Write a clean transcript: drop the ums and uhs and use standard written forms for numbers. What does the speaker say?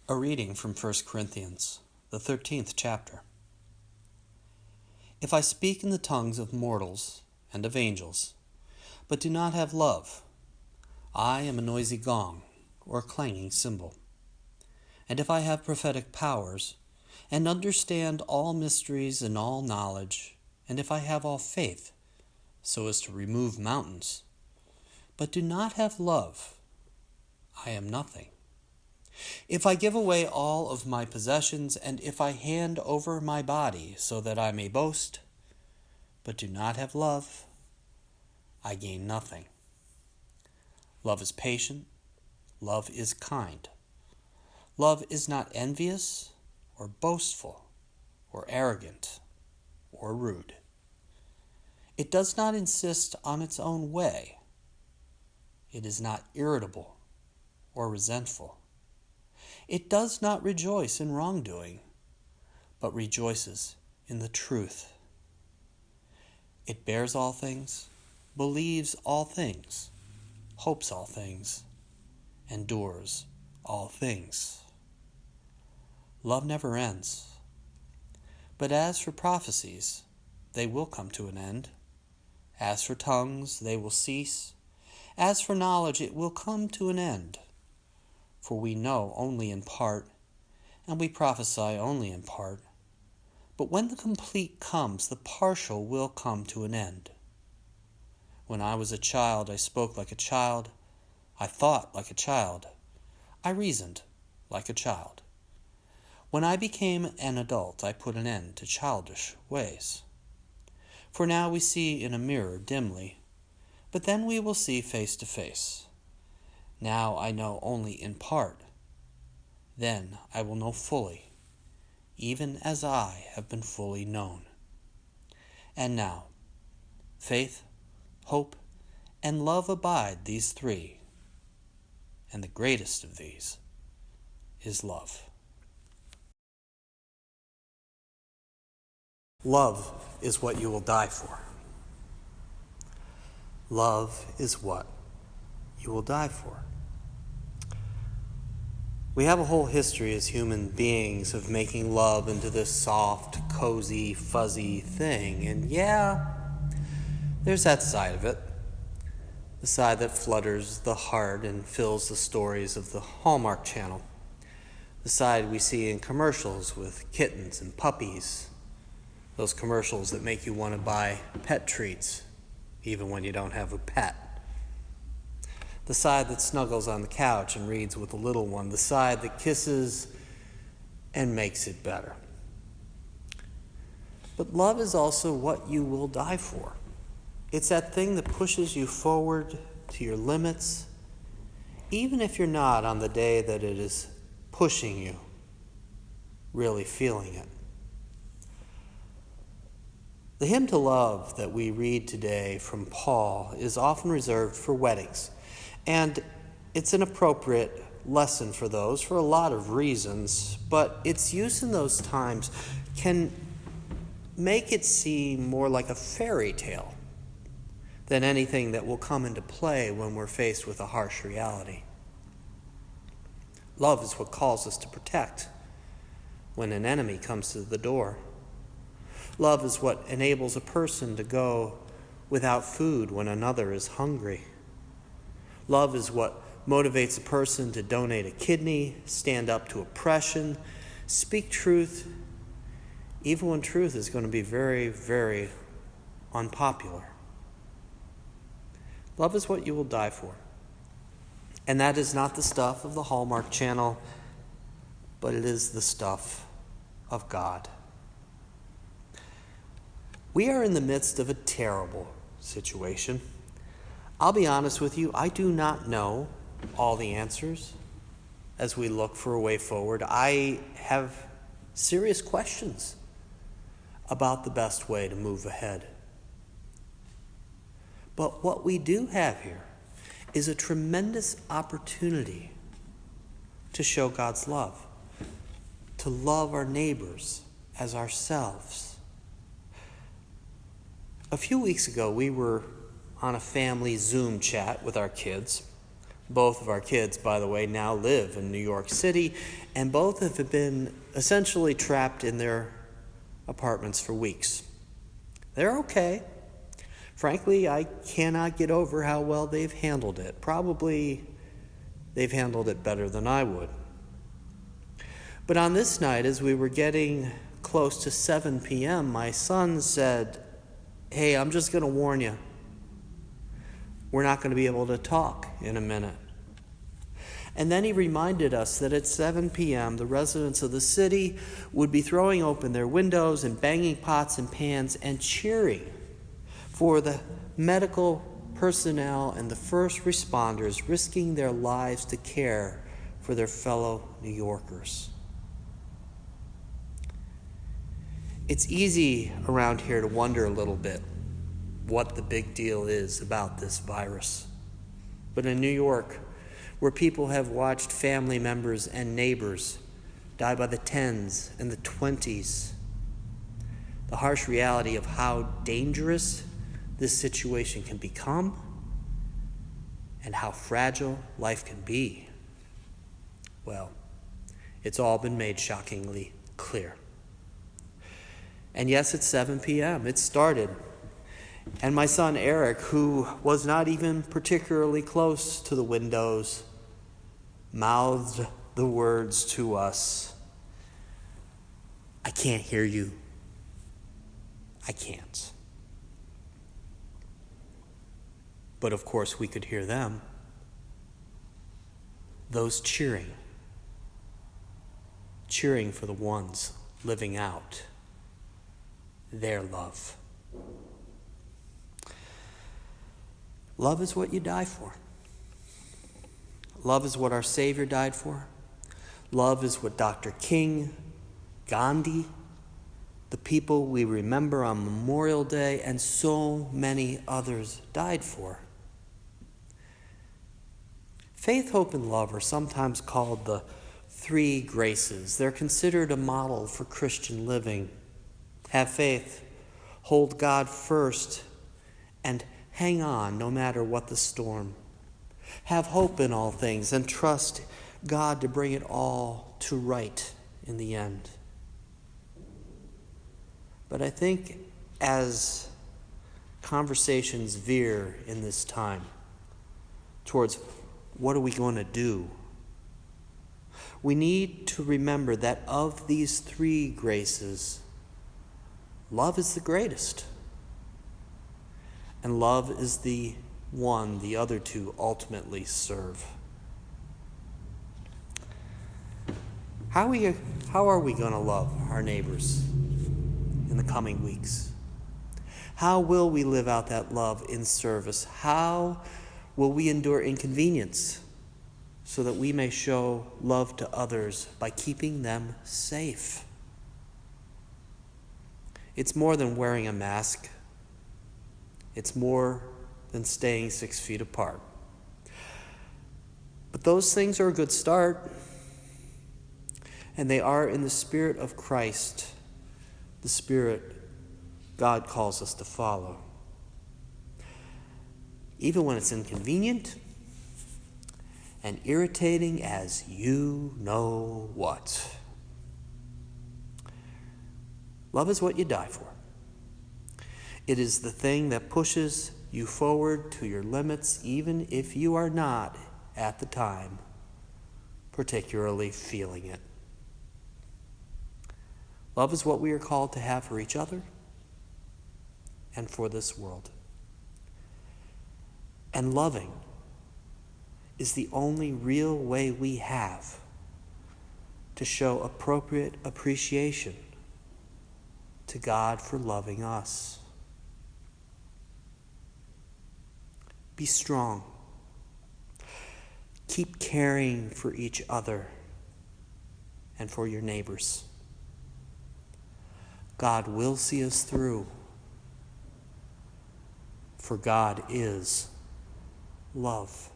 A reading from 1 Corinthians, the 13th chapter. If I speak in the tongues of mortals and of angels, but do not have love, I am a noisy gong or a clanging cymbal. And if I have prophetic powers, and understand all mysteries and all knowledge, and if I have all faith, so as to remove mountains, but do not have love, I am nothing. If I give away all of my possessions, and if I hand over my body so that I may boast, but do not have love, I gain nothing. Love is patient. Love is kind. Love is not envious or boastful or arrogant or rude. It does not insist on its own way. It is not irritable or resentful. It does not rejoice in wrongdoing, but rejoices in the truth. It bears all things, believes all things, hopes all things, endures all things. Love never ends. But as for prophecies, they will come to an end. As for tongues, they will cease. As for knowledge, it will come to an end. For we know only in part, and we prophesy only in part. But when the complete comes, the partial will come to an end. When I was a child, I spoke like a child. I thought like a child. I reasoned like a child. When I became an adult, I put an end to childish ways. For now we see in a mirror dimly, but then we will see face to face. Now I know only in part. Then I will know fully, even as I have been fully known. And now, faith, hope, and love abide, these three, and the greatest of these is love. Love is what you will die for. Love is what you will die for. We have a whole history as human beings of making love into this soft, cozy, fuzzy thing. And yeah, there's that side of it. The side that flutters the heart and fills the stories of the Hallmark Channel. The side we see in commercials with kittens and puppies. Those commercials that make you want to buy pet treats, even when you don't have a pet. The side that snuggles on the couch and reads with the little one. The side that kisses and makes it better. But love is also what you will die for. It's that thing that pushes you forward to your limits, even if you're not on the day that it is pushing you, really feeling it. The hymn to love that we read today from Paul is often reserved for weddings. And it's an appropriate lesson for those for a lot of reasons, but its use in those times can make it seem more like a fairy tale than anything that will come into play when we're faced with a harsh reality. Love is what calls us to protect when an enemy comes to the door. Love is what enables a person to go without food when another is hungry. Love is what motivates a person to donate a kidney, stand up to oppression, speak truth, even when truth is going to be very, very unpopular. Love is what you will die for. And that is not the stuff of the Hallmark Channel, but it is the stuff of God. We are in the midst of a terrible situation. I'll be honest with you, I do not know all the answers as we look for a way forward. I have serious questions about the best way to move ahead. But what we do have here is a tremendous opportunity to show God's love, to love our neighbors as ourselves. A few weeks ago, we were on a family Zoom chat with our kids. Both of our kids, by the way, now live in New York City, and both have been essentially trapped in their apartments for weeks. They're okay. Frankly, I cannot get over how well they've handled it. Probably they've handled it better than I would. But on this night, as we were getting close to 7 p.m., my son said, "Hey, I'm just going to warn you. We're not going to be able to talk in a minute." And then he reminded us that at 7 p.m., the residents of the city would be throwing open their windows and banging pots and pans and cheering for the medical personnel and the first responders risking their lives to care for their fellow New Yorkers. It's easy around here to wonder a little bit what the big deal is about this virus. But in New York, where people have watched family members and neighbors die by the 10s and the 20s, the harsh reality of how dangerous this situation can become and how fragile life can be, well, it's all been made shockingly clear. And yes, it's 7 p.m. It started. And my son Eric, who was not even particularly close to the windows, mouthed the words to us, "I can't hear you. I can't." But of course we could hear them. Those cheering for the ones living out their love. Love is what you die for. Love is what our Savior died for. Love is what Dr. King, Gandhi, the people we remember on Memorial Day, and so many others died for. Faith, hope, and love are sometimes called the three graces. They're considered a model for Christian living. Have faith, hold God first, and hang on no matter what the storm. Have hope in all things and trust God to bring it all to right in the end. But I think as conversations veer in this time towards what are we going to do, we need to remember that of these three graces, love is the greatest. And love is the one the other two ultimately serve. How are we going to love our neighbors in the coming weeks? How will we live out that love in service? How will we endure inconvenience so that we may show love to others by keeping them safe? It's more than wearing a mask. It's more than staying 6 feet apart. But those things are a good start, and they are in the Spirit of Christ, the Spirit God calls us to follow. Even when it's inconvenient and irritating as you know what. Love is what you die for. It is the thing that pushes you forward to your limits, even if you are not, at the time, particularly feeling it. Love is what we are called to have for each other and for this world. And loving is the only real way we have to show appropriate appreciation to God for loving us. Be strong. Keep caring for each other and for your neighbors. God will see us through, for God is love.